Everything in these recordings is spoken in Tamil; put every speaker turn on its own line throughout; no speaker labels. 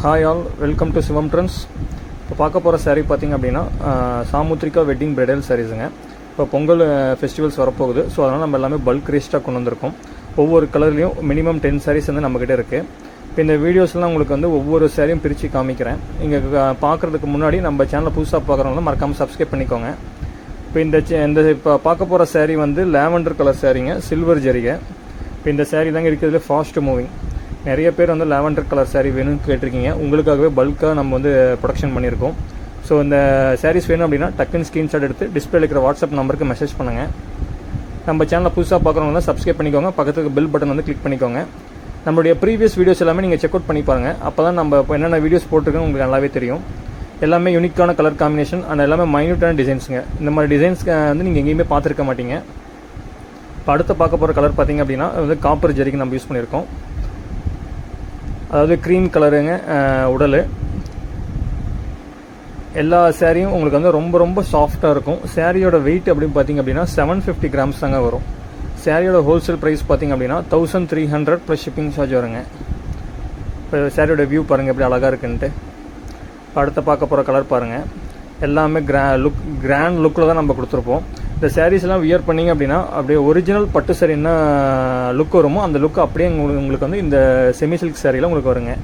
Hi all, welcome to Shivam trends. இப்போ பார்க்க போகிற சாரீ பார்த்திங்க அப்படின்னா சாமுத்ரிகா வெட்டிங் பிரைடல் சாரீஸுங்க. இப்போ பொங்கல் ஃபெஸ்டிவல்ஸ் வரப்போகுது. ஸோ அதனால் நம்ம எல்லாமே பல்க் ரீஸ்டாக கொண்டு வந்திருக்கோம். ஒவ்வொரு கலர்லேயும் மினிமம் 10 சாரீஸ் வந்து நம்மக்கிட்ட இருக்குது. இப்போ இந்த வீடியோஸ்லாம் உங்களுக்கு வந்து ஒவ்வொரு சாரியும் பிரித்து காமிக்கிறேன். இங்கே பார்க்குறதுக்கு முன்னாடி நம்ம சேனலில் புதுசாக பார்க்குறவங்களும் மறக்காமல் சப்ஸ்கிரைப் பண்ணிக்கோங்க. இப்போ இப்போ பார்க்க போகிற சாரீ வந்து லாவெண்டர் கலர் சாரீங்க, சில்வர் ஜரிகை. இப்போ இந்த சாரீ தாங்க இருக்கிறதுல ஃபாஸ்ட் மூவிங். நிறைய பேர் வந்து லாவெண்டர் கலர் சாரீ வேணும்னு கேட்டிருக்கீங்க. உங்களுக்காகவே பல்காக நம்ம வந்து ப்ரொடக்ஷன் பண்ணியிருக்கோம். ஸோ இந்த சாரீஸ் வேணும் அப்படின்னா டக்குன்னு ஸ்க்ரீன்ஷாட் எடுத்து டிஸ்பிளேல இருக்கிற வாட்ஸ்அப் நம்பருக்கு மெசேஜ் பண்ணுங்கள். நம்ம சேனலில் புதுசாக பார்க்குறவங்க தான் சப்ஸ்கிரைப் பண்ணிக்கோங்க. பக்கத்துக்கு பெல் பட்டன் வந்து கிளிக் பண்ணிக்கோங்க. நம்மளுடைய ப்ரீவியஸ் வீடியோஸ் எல்லாமே நீங்கள் செக் அவுட் பண்ணி பாருங்கள். அப்போ தான் நம்ம இப்போ என்னென்ன வீடியோஸ் போட்டிருக்கோன்னு உங்களுக்கு நல்லாவே தெரியும். எல்லாமே யூனிக்கான கலர் காம்பினேஷன் அண்ட் எல்லாமே மைன்யூட்டான டிசைன்ஸுங்க. இந்த மாதிரி டிசைன்ஸ் வந்து நீங்கள் எங்கேயுமே பார்த்துருக்க மாட்டீங்க. இப்போ அடுத்து பார்க்க போகிற கலர் பார்த்திங்க அப்படின்னா வந்து காப்பர் ஜரிக்கு நம்ம யூஸ் பண்ணியிருக்கோம். அதாவது க்ரீம் கலருங்க உடல். எல்லா சாரியும் உங்களுக்கு வந்து ரொம்ப ரொம்ப சாஃப்டாக இருக்கும். சாரியோட வெயிட் அப்படின்னு பார்த்திங்க அப்படின்னா 750 கிராம்ஸ் தாங்க வரும். சாரியோட ஹோல்சேல் ப்ரைஸ் பார்த்திங்க அப்படின்னா 1300 ப்ளஸ் ஷிப்பிங் சார்ஜ் வருங்க. இப்போ சாரியோட வியூ பாருங்கள் எப்படி அழகாக இருக்குன்ட்டு. அடுத்து பார்க்க போகிற கலர் பாருங்கள். எல்லாமே கிராண்ட் லுக்கில் தான் நம்ம கொடுத்துருப்போம். இந்த சாரீஸ் எல்லாம் வியர் பண்ணிங்க அப்படின்னா அப்படியே ஒரிஜினல் பட்டு சாரி என்ன லுக் வருமோ அந்த லுக் அப்படியே உங்களுக்கு வந்து இந்த செமி சில்க் சாரியில் உங்களுக்கு வருங்க.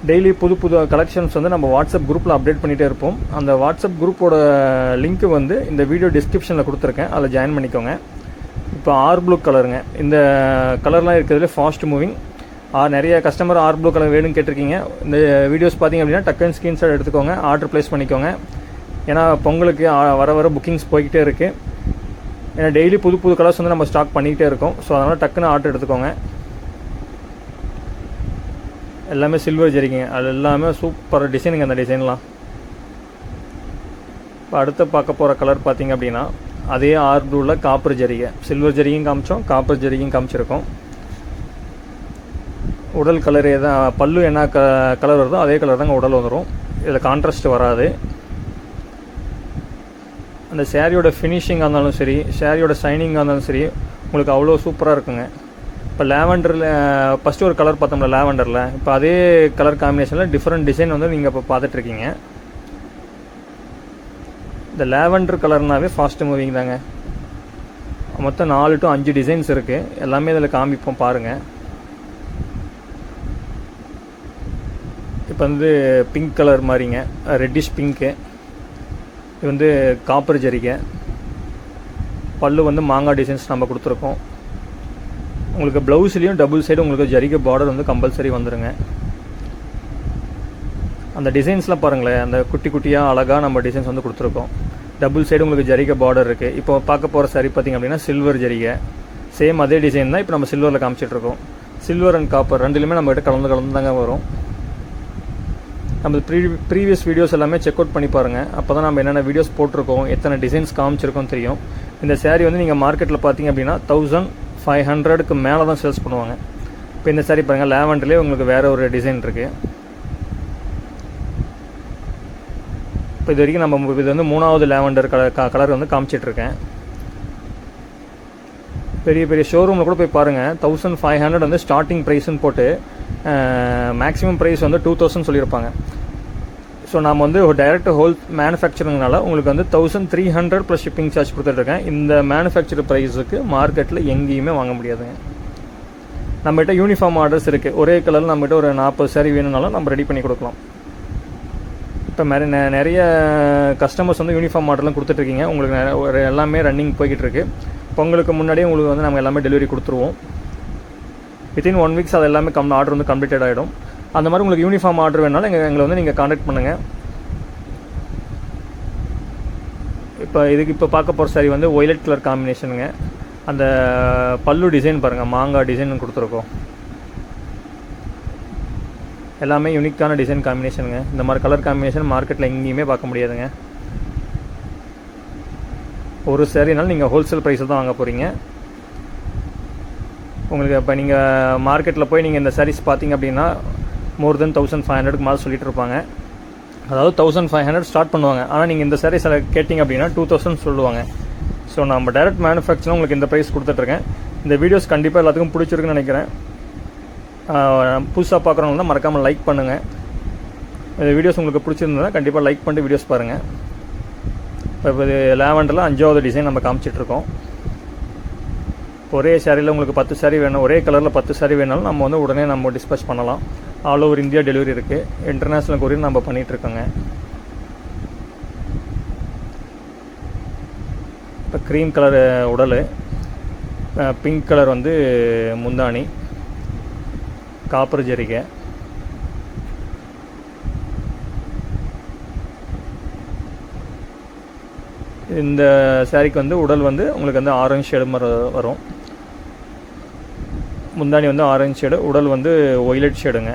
டெய்லி புது புது கலெக்ஷன்ஸ் வந்து நம்ம வாட்ஸ்அப் குரூப்பில் அப்டேட் பண்ணிகிட்டே இருப்போம். அந்த வாட்ஸ்அப் குரூப்போட லிங்க் வந்து இந்த வீடியோ டிஸ்கிரிப்ஷனில் கொடுத்துருக்கேன், அதில் ஜாயின் பண்ணிக்கோங்க. இப்போ ஆர் ப்ளூ கலருங்க. இந்த கலர்லாம் இருக்கிறதுல ஃபாஸ்ட் மூவிங். நிறைய கஸ்டமர் ஆர் ப்ளூ கலர் வேணும்னு கேட்டிருக்கீங்க. இந்த வீடியோஸ் பார்த்திங்க அப்படின்னா டக்குன்னு ஸ்க்ரீன்ஷாட் எடுத்துக்கோங்க, ஆர்டர் ப்ளேஸ் பண்ணிக்கோங்க. ஏன்னா பொங்கலுக்கு வர புக்கிங்ஸ் போய்கிட்டே இருக்குது. ஏன்னா டெய்லி புது புது கலர்ஸ் வந்து நம்ம ஸ்டாக் பண்ணிக்கிட்டே இருக்கோம். ஸோ அதனால் டக்குன்னு ஆர்டர் எடுத்துக்கோங்க. எல்லாமே சில்வர் ஜரிங்க. அது எல்லாமே சூப்பர் டிசைனுங்க. அந்த டிசைன்லாம் இப்போ அடுத்து பார்க்க போகிற கலர் பார்த்திங்க அப்படின்னா அதே ஆர் ப்ளூவில் காப்பர் ஜரிகை. சில்வர் ஜரிகையும் காமிச்சோம், காப்பர் ஜரிகையும் காமிச்சிருக்கோம். உடல் கலரே தான், பல்லு என்ன கலர் வருதோ அதே கலர் தாங்க உடல் வந்துடும். இதில் கான்ட்ராஸ்ட் வராது. அந்த சாரியோட ஃபினிஷிங்காக இருந்தாலும் சரி, சாரியோட ஷைனிங்காக இருந்தாலும் சரி, உங்களுக்கு அவ்வளோ சூப்பராக இருக்குங்க. இப்போ லாவெண்டரில் ஃபஸ்ட்டு ஒரு கலர் பார்த்தோம்ல லாவெண்டரில், இப்போ அதே கலர் காம்பினேஷனில் டிஃப்ரெண்ட் டிசைன் வந்து நீங்கள் இப்போ பார்த்துட்ருக்கீங்க. இந்த லாவெண்டர் கலர்னாவே ஃபாஸ்ட் மூவிங் தாங்க. மொத்தம் 4 to 5 டிசைன்ஸ் இருக்குது. எல்லாமே இதில் காமிப்போம் பாருங்கள். இப்போ வந்து பிங்க் கலர் மாதிரிங்க, ரெட்டிஷ் பிங்க்கு. இது வந்து காப்பர் ஜரிகை. பல்லு வந்து மாங்காய் டிசைன்ஸ் நம்ம கொடுத்துருக்கோம். உங்களுக்கு ப்ளவுஸ்லேயும் டபுள் சைடு உங்களுக்கு ஜரிகை பார்டர் வந்து கம்பல்சரி வந்துடுங்க. அந்த டிசைன்ஸ்லாம் பாருங்களேன், அந்த குட்டி குட்டியாக அழகாக நம்ம டிசைன்ஸ் வந்து கொடுத்துருக்கோம். டபுள் சைடு உங்களுக்கு ஜரிகை பார்டர் இருக்குது. இப்போ பார்க்க போகிற சாரி பார்த்திங்க அப்படின்னா சில்வர் ஜரிகை. சேம் அதே டிசைன் தான் இப்போ நம்ம சில்வரில் காமிச்சிட்ருக்கோம். சில்வர் அண்ட் காப்பர் ரெண்டுலேயுமே நம்மகிட்ட கலந்து தாங்க வரும். நம்ம ப்ரீவியஸ் வீடியோஸ் எல்லாமே செக் அவுட் பண்ணி பாருங்கள். அப்போ தான் நம்ம என்னென்ன வீடியோஸ் போட்டிருக்கோம், எத்தனை டிசைன்ஸ் காமிச்சிருக்கோம் தெரியும். இந்த சாரீ வந்து நீங்கள் மார்க்கெட்டில் பார்த்தீங்க அப்படின்னா 1500க்கு மேலே தான் சேல்ஸ் பண்ணுவாங்க. இப்போ இந்த சாரீ பாருங்கள், லாவெண்டர்லேயே உங்களுக்கு வேறு ஒரு டிசைன் இருக்குது. இப்போ இது வரைக்கும் நம்ம இது வந்து 3வது லாவெண்டர் கலர் வந்து காமிச்சிட்ருக்கேன். பெரிய பெரிய ஷோரூமில் கூட போய் பாருங்கள், 1500 வந்து ஸ்டார்டிங் ப்ரைஸ்ன்னு போட்டு மேக்ஸிமம் ப்ரைஸ் வந்து 2000 சொல்லியிருப்பாங்க. ஸோ நம்ம வந்து டைரக்ட் ஹோல் மேனுஃபேக்சரிங்னால உங்களுக்கு வந்து 1300 ப்ளஸ் ஷிப்பிங் சார்ஜ் கொடுத்துட்ருக்கேன். இந்த மேனுஃபேக்சர் ப்ரைஸுக்கு மார்க்கெட்டில் எங்கேயுமே வாங்க முடியாதுங்க. நம்மகிட்ட யூனிஃபார்ம் ஆர்டர்ஸ் இருக்குது. ஒரே கலரில் நம்மகிட்ட ஒரு 40 சாரி வேணும்னாலும் நம்ம ரெடி பண்ணி கொடுக்கலாம். இப்போ நிறைய கஸ்டமர்ஸ் வந்து யூனிஃபார்ம் ஆர்டர்லாம் கொடுத்துட்ருக்கீங்க. உங்களுக்கு எல்லாமே ரன்னிங் போய்கிட்டு இருக்குது. பொங்கலுக்கு முன்னாடியே உங்களுக்கு வந்து நம்ம எல்லாமே டெலிவரி கொடுத்துருவோம். வித்தின் 1 வீக்ஸ் அது எல்லாமே ஆர்டர் வந்து கம்ப்ளீட்டட் ஆகிடும். அந்த மாதிரி உங்களுக்கு யூனிஃபார்ம் ஆர்டர் வேணாலும் எங்களை வந்து நீங்கள் கான்டாக்ட் பண்ணுங்கள். இப்போ பார்க்க போகிற சாரி வந்து ஒய்லட் கலர் காம்பினேஷனுங்க. அந்த பல்லு டிசைன் பாருங்கள், மாங்காய் டிசைன் கொடுத்துருக்கோம். எல்லாமே யூனிக்கான டிசைன் காம்பினேஷனுங்க. இந்த மாதிரி கலர் காம்பினேஷன் மார்க்கெட்டில் எங்கேயுமே பார்க்க முடியாதுங்க. ஒரு சாரினாலும் நீங்கள் ஹோல்சேல் ப்ரைஸில் தான் வாங்க போகிறீங்க. உங்களுக்கு இப்போ நீங்கள் மார்க்கெட்டில் போய் நீங்கள் இந்த சாரீஸ் பார்த்தீங்க அப்படின்னா மோர் தென் 1500க்கு மேலே சொல்லிட்டு இருப்பாங்க. அதாவது 1500 ஸ்டார்ட் பண்ணுவாங்க. ஆனால் நீங்கள் இந்த சாரீஸ் கேட்டிங்க அப்படின்னா 2000 சொல்லுவாங்க. ஸோ நம்ம டைரக்ட் மேனுஃபேக்சரிங் உங்களுக்கு இந்த ப்ரைஸ் கொடுத்துட்ருக்கேன். இந்த வீடியோஸ் கண்டிப்பாக எல்லாத்துக்கும் பிடிச்சிருக்குன்னு நினைக்கிறேன். புதுசாக பார்க்குறவங்க தான் மறக்காமல் லைக் பண்ணுங்கள். இந்த வீடியோஸ் உங்களுக்கு பிடிச்சிருந்ததுன்னா கண்டிப்பாக லைக் பண்ணிட்டு வீடியோஸ் பாருங்கள். இப்போ இது லாவெண்டரில் 5வது டிசைன் நம்ம காமிச்சிட்ருக்கோம். ஒரே சாரியில் உங்களுக்கு 10 சாரி வேணும், ஒரே கலரில் 10 சாரி வேணாலும் நம்ம வந்து உடனே நம்ம டிஸ்பேச் பண்ணலாம். ஆல் ஓவர் இந்தியா டெலிவரி இருக்குது. இன்டர்நேஷ்னல் கொரியர் நம்ம பண்ணிகிட்ருக்கோங்க. இப்போ க்ரீம் கலர் உடல், பிங்க் கலர் வந்து முந்தானி, காப்பர் ஜரிகை. இந்த சாரிக்கு வந்து உடல் வந்து உங்களுக்கு வந்து ஆரஞ்சு ஷேடு மாதிரி வரும். முந்தானி வந்து ஆரஞ்சு ஷேடு, உடல் வந்து ஒய்லட் ஷேடுங்க.